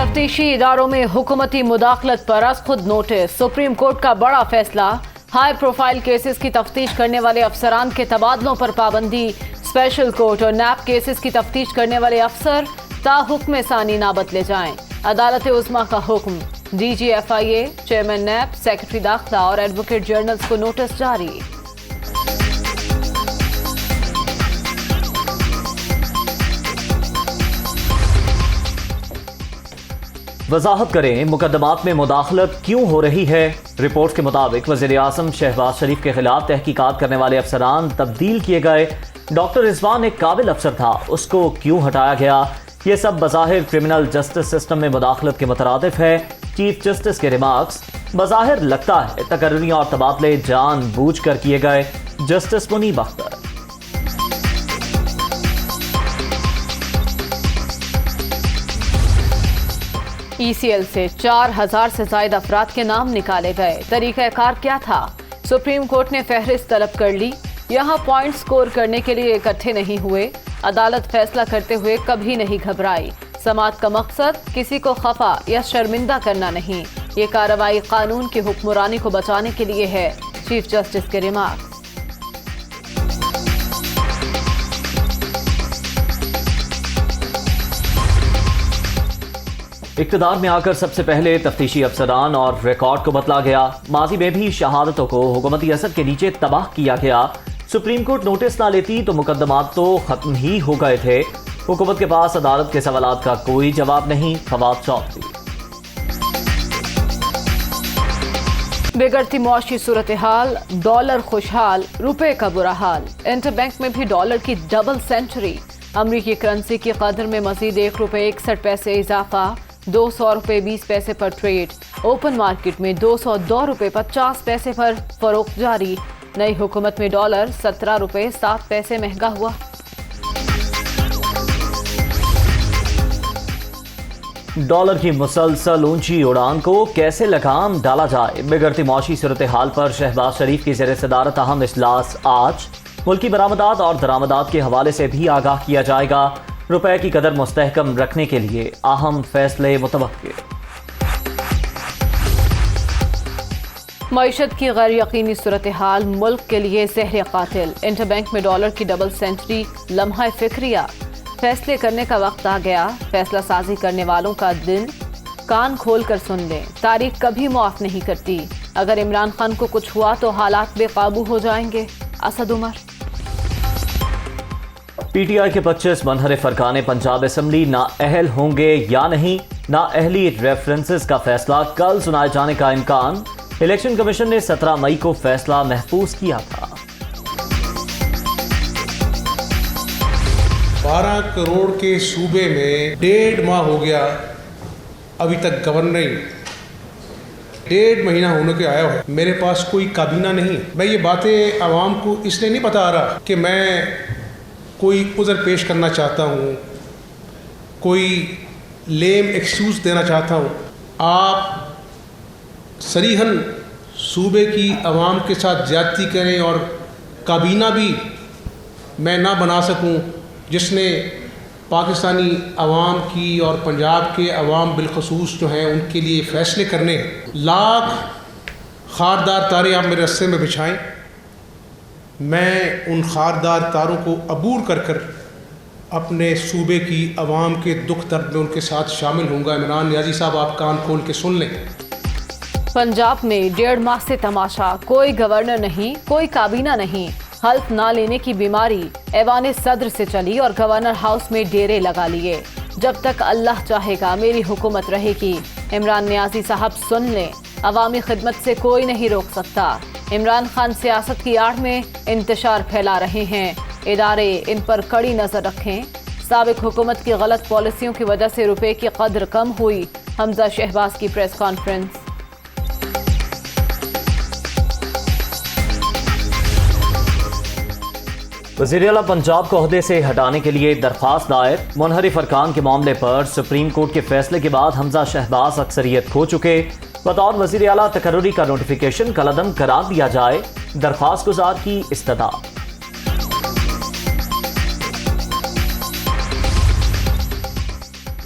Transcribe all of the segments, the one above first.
तफ्तीशी इदारों में हुकूमती मुदाखलत पर अज खुद नोटिस। सुप्रीम कोर्ट का बड़ा फैसला। हाई प्रोफाइल केसेस की तफ्तीश करने वाले अफसरान के तबादलों पर पाबंदी। स्पेशल कोर्ट और नैब केसेस की तफ्तीश करने वाले अफसर ताहुक्म सानी ना बदले जाएं। अदालत उज़्मा का हुक्म। DG FIA, चेयरमैन नैब, सेक्रेटरी दाखिला और एडवोकेट जनरल्स को नोटिस जारी। वजाहत करें, मुकदमात में मुदाखलत क्यों हो रही है। रिपोर्ट के मुताबिक वज़ीर आज़म शहबाज शरीफ के खिलाफ तहकीकात करने वाले अफसरान तब्दील किए गए। डॉक्टर रिजवान एक काबिल अफसर था, उसको क्यों हटाया गया। ये सब बज़ाहिर क्रिमिनल जस्टिस सिस्टम में मुदाखलत के मुतरादिफ है। चीफ जस्टिस के रिमार्क्स। बज़ाहिर लगता है तकर्री और तबादले जान बूझ कर किए गए। जस्टिस मुनीब अख्तर। ECL से 4000 से ज्यादा अफराद के नाम निकाले गए। तरीक़ाकार क्या था? सुप्रीम कोर्ट ने फहरिस्त तलब कर ली। यहाँ पॉइंट स्कोर करने के लिए इकट्ठे नहीं हुए। अदालत फैसला करते हुए कभी नहीं घबराई। समाअत का मकसद किसी को खफा या शर्मिंदा करना नहीं। ये कार्रवाई कानून की हुक्मरानी को बचाने के लिए है। चीफ जस्टिस के रिमार्क। इक़्तिदार में आकर सबसे पहले तफ्तीशी अफसरान और रिकॉर्ड को बदला गया। माजी में भी शहादतों को हुकूमती असर के नीचे तबाह किया गया। सुप्रीम कोर्ट नोटिस ना लेती तो मुकदमात तो खत्म ही हो गए थे। हुकूमत के पास अदालत के सवालात का कोई जवाब नहीं। फवाद चौधरी। बिगड़ती मौशी सूरत हाल, डॉलर खुशहाल, रुपए का बुरा हाल। इंटरबैंक में भी डॉलर की डबल सेंचुरी। अमरीकी करेंसी की कदर में मजीद ₹1.61 इजाफा। 200 रुपये 20 पैसे पर ट्रेड। ओपन मार्केट में 202 रुपये 50 पैसे पर फरोख्त जारी। नई हुकूमत में डॉलर 17 रुपये 7 पैसे महंगा हुआ। डॉलर की मुसलसल ऊंची उड़ान को कैसे लगाम डाला जाए। बिगड़ती मौशी सूरत हाल पर शहबाज शरीफ की ज़ेर सदारत अहम इजलास आज। मुल्की बरामदात और दरामदात के हवाले से भी आगाह किया जाएगा। रुपए की कदर मुस्तहकम रखने के लिए अहम फैसले मुतवक्किल। मईशत की गैर यकीनी सूरत हाल मुल्क के लिए ज़हर कातिल। इंटरबैंक में डॉलर की डबल सेंचुरी लम्हा फिक्रिया। फैसले करने का वक्त आ गया। फैसला साजी करने वालों का दिन कान खोल कर सुन लें। तारीख कभी मुआफ नहीं करती। अगर इमरान खान को कुछ हुआ तो हालात बेकाबू हो जाएंगे। असद उमर। PTI के 25 मनहरिफ अरकान पंजाब असम्बली नाअहल होंगे या नहीं। नाअहली रेफरेंसेस का फैसला कल सुनाए जाने का इम्कान। इलेक्शन कमीशन ने 17 मई को फैसला महफूज किया था। 12 करोड़ के सूबे में 1.5 माह हो गया, अभी तक गवर्नर 1.5 महीना होने के आया है। मेरे पास कोई काबीना नहीं। मैं ये बातें आवाम को इसलिए नहीं बता रहा कि मैं कोई उज़र पेश करना चाहता हूँ, कोई लेम एक्सक्यूज़ देना चाहता हूँ। आप सरीहन सूबे की आवाम के साथ ज़्यादती करें और काबीना भी मैं ना बना सकूं जिसने पाकिस्तानी अवाम की और पंजाब के अवाम बिलखसूस जो हैं उनके लिए फ़ैसले करने। लाख खारदार तारे आप मेरे रस्ते में बिछाएं, मैं उन खारदार तारों को अबूर कर कर अपने सूबे की अवाम के दुख दर्द में उनके साथ शामिल होऊंगा। इमरान नियाज़ी साहब, आप कान खोल के सुन लें। पंजाब में 1.5 माह से तमाशा। कोई गवर्नर नहीं, कोई काबीना नहीं। हल्फ ना लेने की बीमारी ऐवान सदर से चली और गवर्नर हाउस में डेरे लगा लिए। जब तक अल्लाह चाहेगा मेरी हुकूमत रहेगी। इमरान नियाज़ी साहब सुन लें, अवामी खिदमत से कोई नहीं रोक सकता। इमरान खान सियासत की आड़ में इंतशार फैला रहे हैं। इदारे इन पर कड़ी नजर रखें। साबिक हुकूमत की गलत पॉलिसियों की वजह से रुपए की कदर कम हुई। हमजा शहबाज की प्रेस कॉन्फ्रेंस। वज़ीर आला पंजाब को ओहदे से हटाने के लिए दरख्वास्त दायर। मुनहरिफ अरकान के मामले पर सुप्रीम कोर्ट के फैसले के बाद हमजा शहबाज अक्सरियत खो चुके। बतौर वज़ीर आला तकर्री का नोटिफिकेशन कलअदम करार दिया जाए। दरख्वास्त गुजार की इस्तदा।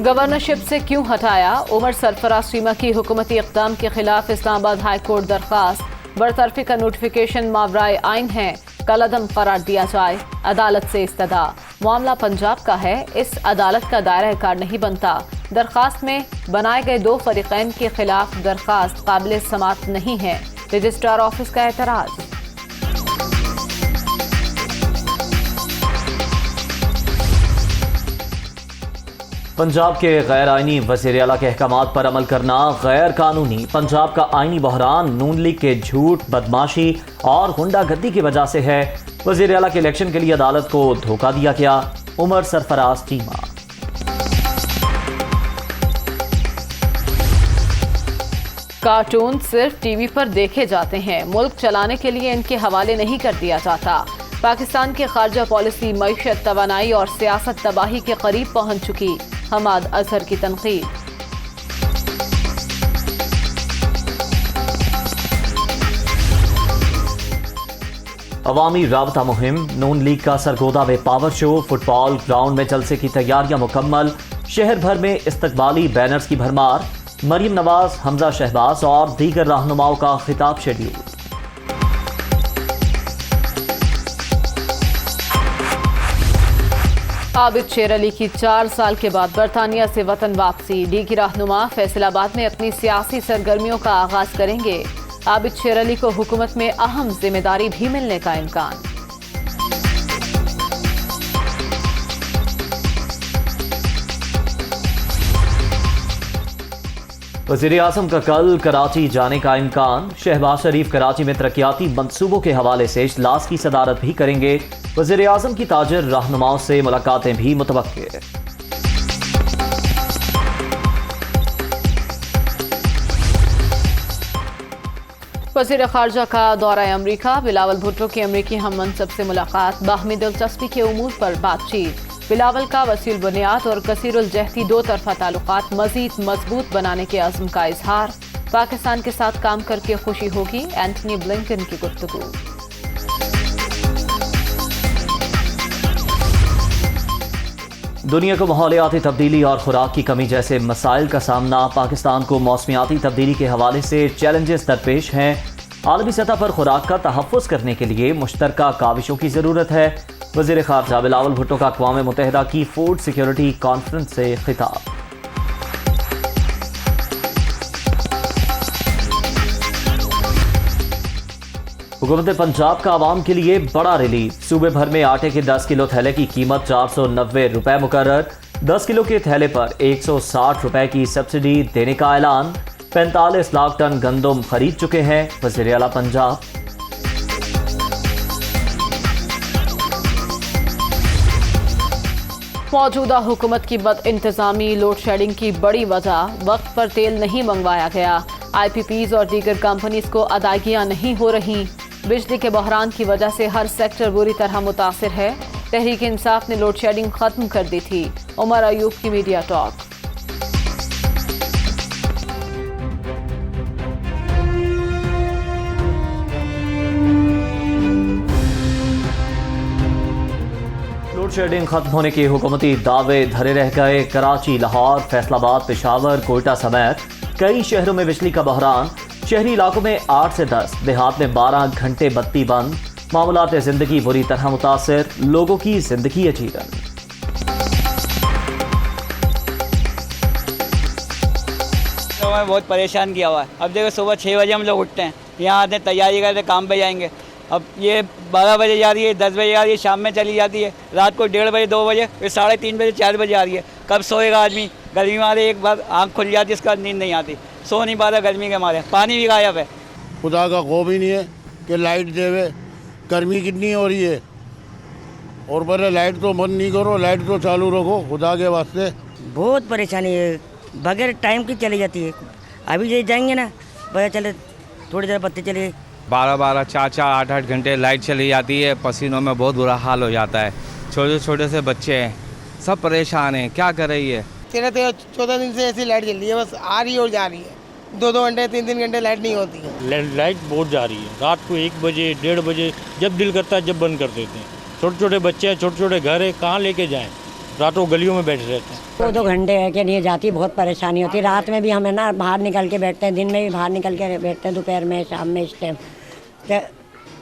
गवर्नरशिप से क्यों हटाया? उमर सरफराज चीमा की हुकूमती इक़दाम के खिलाफ इस्लामाबाद हाई कोर्ट दरख्वास्त। बरतरफी का नोटिफिकेशन मावराए आइन है, कलअदम करार दिया जाए। अदालत से इस्तदा। मामला पंजाब का है, इस अदालत का दायरा कार नहीं बनता। दरख्वास्त में बनाए गए 2 फरीकैन के खिलाफ दरख्वास्त काबिल समाअत नहीं है। रजिस्ट्रार ऑफिस का एतराज। पंजाब के गैर आइनी वज़ीर आला के अहकामात पर अमल करना गैर कानूनी। पंजाब का आइनी बहरान नून लीग के झूठ, बदमाशी और गुंडागर्दी की वजह से है। वज़ीर आला के इलेक्शन के लिए अदालत को धोखा दिया गया। उमर सरफराज चीमा। कार्टून सिर्फ टीवी पर देखे जाते हैं, मुल्क चलाने के लिए इनके हवाले नहीं कर दिया जाता। पाकिस्तान की खारजा पॉलिसी मईशत, तवानाई और सियासत तबाही के करीब पहुंच चुकी। हमाद अजहर की तनकीद। अवामी राबता मुहिम, नून लीग का सरगोदा में पावर शो, फुटबॉल ग्राउंड में जलसे की तैयारियां मुकम्मल। शहर भर में इस्तकबाली बैनर्स की भरमार। मरीम नवाज, हमजा शहबाज और दीगर रहनुमाओं का खिताब शेड्यूल। आबिद शेर अली की 4 साल के बाद बरतानिया से वतन वापसी। लीग की रहनुमा फैसलाबाद में अपनी सियासी सरगर्मियों का आगाज करेंगे। आबिद शेर अली को हुकूमत में अहम जिम्मेदारी भी मिलने का इम्कान। वज़ीर आज़म का कल कराची जाने का इम्कान। शहबाज शरीफ कराची में तरक्याती मंसूबों के हवाले से इजलास की सदारत भी करेंगे। वज़ीर आज़म की ताजर रहनुमाओं से मुलाकातें भी मुतवक्के। वज़ीर खारजा का दौरा अमरीका। बिलावल भुट्टो की अमरीकी हम मनसब से मुलाकात। बाहमी दिलचस्पी के उमूर पर बातचीत। बिलावल का वसील बुनियाद और कसीरुल जहती 2 तरफा ताल्लुकात मजीद मजबूत बनाने के अज़्म का इजहार। पाकिस्तान के साथ काम करके खुशी होगी, एंटनी ब्लिंकन की गुफ्तगू। दुनिया को माहौलियाती तब्दीली और खुराक की कमी जैसे मसाइल का सामना। पाकिस्तान को मौसमियाती तब्दीली के हवाले से चैलेंजेस दरपेश हैं। आलमी सतह पर खुराक का तहफ़्फ़ुज़ करने के लिए मुश्तरका काविशों की ज़रूरत है। वज़ीर ख़ारजा बिलावल भुट्टो का अक़वाम मुत्तहिदा की फूड सिक्योरिटी कॉन्फ्रेंस से खिताब। हुकूमत पंजाब का आवाम के लिए बड़ा रिलीफ। सूबे भर में आटे के 10 किलो थैले की कीमत 490 रुपए मुकर्रर। 10 किलो के थैले पर 160 रुपए की सब्सिडी देने का ऐलान। 45 लाख टन गंदम खरीद चुके हैं वज़ीर आला पंजाब। मौजूदा हुकूमत की बद इंतजामी, लोड शेडिंग की बड़ी वजह। वक्त पर तेल नहीं मंगवाया गया। IPPs और दीगर कंपनीज को अदायगियां नहीं हो रही। बिजली के बहरान की वजह से हर सेक्टर बुरी तरह मुतासिर है। तहरीक इंसाफ ने लोड शेडिंग खत्म कर दी थी। उमर अयूब की मीडिया टॉक। लोड शेडिंग खत्म होने के हुकूमती दावे धरे रह गए। कराची, लाहौर, फैसलाबाद, पेशावर, कोयटा समेत कई शहरों में बिजली का बहरान। शहरी इलाकों में 8 से 10, देहात में 12 घंटे बत्ती बंद। मामूलात जिंदगी बुरी तरह मुतासिर, लोगों की जिंदगी अजीरन। तो हमें बहुत परेशान किया हुआ है। अब देखो सुबह 6 बजे हम लोग उठते हैं, यहाँ आते हैं, तैयारी करते, काम पे जाएंगे। अब ये 12 बजे जा रही है, 10 बजे आ रही है, शाम में चली जाती है, रात को 1:30 बजे, 2 बजे, फिर 3:30 बजे, 4 बजे आ रही है। कब सोएगा आदमी? गर्मी मारे एक बार आँख खुल जाती है, इसके बाद नींद नहीं आती, सो नहीं पाता गर्मी के मारे। पानी भी गायब है। खुदा का खौफ ही नहीं है कि लाइट देवे। गर्मी कितनी हो रही है, और पहले लाइट तो बंद नहीं करो, लाइट तो चालू रखो खुदा के वास्ते। बहुत परेशानी है, बगैर टाइम की चली जाती है। अभी जे जाएंगे ना, पता चले थोड़ी देर बत्ती चली गई। 12-12, 4-4, 8-8 घंटे लाइट चली जाती है। पसीनों में बहुत बुरा हाल हो जाता है। छोटे छोटे से बच्चे हैं, सब परेशान हैं। क्या कर रही है? 13-14 दिन से ऐसी लाइट चल रही है, बस आ रही है और जा रही है। 2-2 घंटे, 3-3 घंटे लाइट नहीं होती है। लाइट बहुत जा रही है। रात को 1 बजे, 1:30 बजे जब दिल करता है जब बंद कर देते हैं। छोटे छोटे बच्चे हैं, छोटे छोटे घर है, कहाँ लेके जाएं? रात को गलियों में बैठे रहते हैं। 2-2 घंटे है कि नहीं जाती, बहुत परेशानी होती है। रात में भी हमें ना बाहर निकल के बैठते हैं, दिन में भी बाहर निकल के बैठते हैं, दोपहर में, शाम में, इस टाइम तो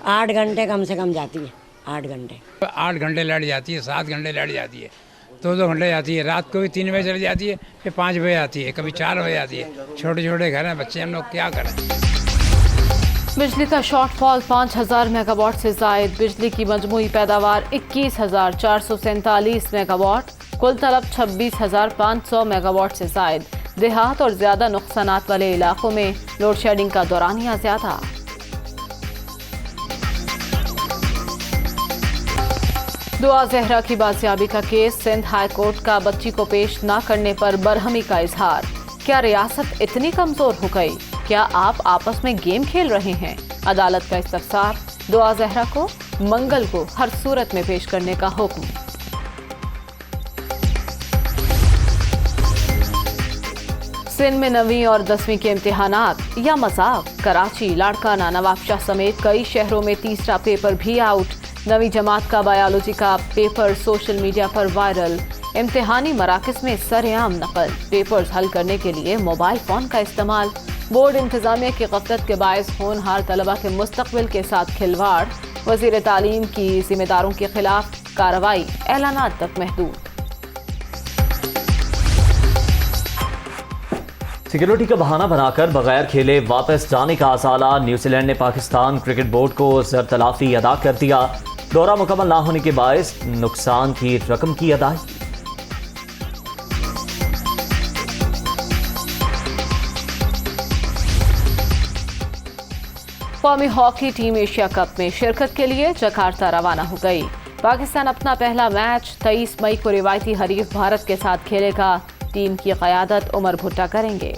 8 घंटे कम से कम जाती है। 8 घंटे 8 घंटे लाइट जाती है, 7 घंटे लाइट जाती है, 2-2 घंटे जाती है। रात को भी 3 बजे चली जाती है, फिर 5 बजे आती है, कभी 4 बजे आती है। छोटे छोटे घर हैं, बच्चे, हम लोग क्या करें। बिजली का शॉर्टफॉल 5000 मेगावाट से जायद। बिजली की मजमूई पैदावार 21,447 मेगावाट। कुल तलब 26,500 मेगावाट से जायद। देहात और ज्यादा नुकसानात वाले इलाकों में लोड शेडिंग का दौरानिया ज्यादा। दुआ जहरा की बाजियाबी का केस। सिंध हाई कोर्ट का बच्ची को पेश न करने पर बरहमी का इजहार। क्या रियासत इतनी कमजोर हो गई? क्या आप आपस में गेम खेल रहे हैं? अदालत का इस्तफसार। दुआ जहरा को मंगल को हर सूरत में पेश करने का हुक्म। सिंध में 9वीं और 10वीं के इम्तिहानात या मजाक। कराची, लाड़काना, नवाबशाह समेत कई शहरों में तीसरा पेपर भी आउट। 9वीं जमात का बायोलॉजी का पेपर सोशल मीडिया पर वायरल। इम्तिहानी मराकज में सरेआम नकल। पेपर्स हल करने के लिए मोबाइल फोन का इस्तेमाल। बोर्ड इंतजामिया की गफलत के बायस होनहार तलबा के मुस्तकबिल के साथ खिलवाड़। वजीर तालीम की जिम्मेदारों के खिलाफ कार्रवाई, ऐलानात तक महदूद। सिक्योरिटी का बहाना बनाकर बगैर खेले वापस जाने का आसाला। न्यूजीलैंड ने पाकिस्तान क्रिकेट बोर्ड को ज़र-तलाफी अदा कर दिया। दौरा मुकम्मल ना होने के बायस नुकसान की रकम की अदायगी। कौमी हॉकी टीम एशिया कप में शिरकत के लिए जकार्ता रवाना हो गई। पाकिस्तान अपना पहला मैच 23 मई को रिवायती हरीफ भारत के साथ खेलेगा। टीम की क़यादत उमर भुट्टा करेंगे।